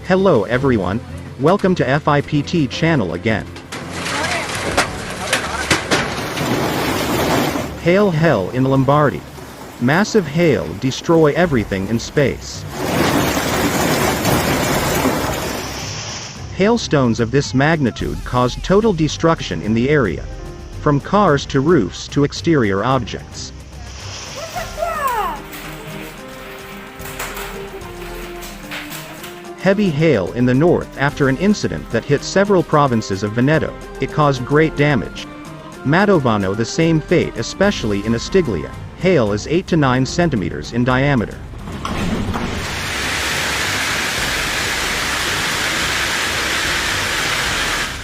Hello everyone. Welcome to FIPT channel again. Hail hell in Lombardy. Massive hail destroy everything in space. Hailstones of this magnitude caused total destruction in the area, from cars to roofs to exterior objects. Heavy hail in the north after an incident that hit several provinces of Veneto. It caused great damage. Mantovano the same fate, especially in Ostiglia. Hail is 8 to 9 centimeters in diameter.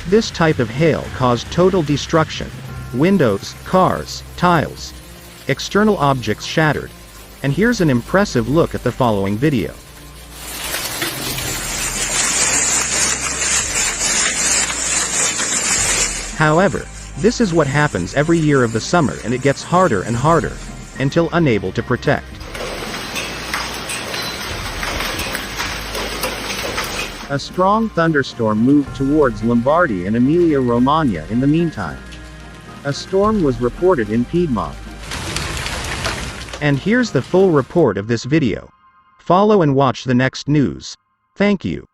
This type of hail caused total destruction. Windows, cars, tiles, external objects shattered. And here's an impressive look at the following video. However, this is what happens every year of the summer, and it gets harder and harder, until unable to protect. A strong thunderstorm moved towards Lombardy and Emilia-Romagna in the meantime. A storm was reported in Piedmont. And here's the full report of this video. Follow and watch the next news. Thank you.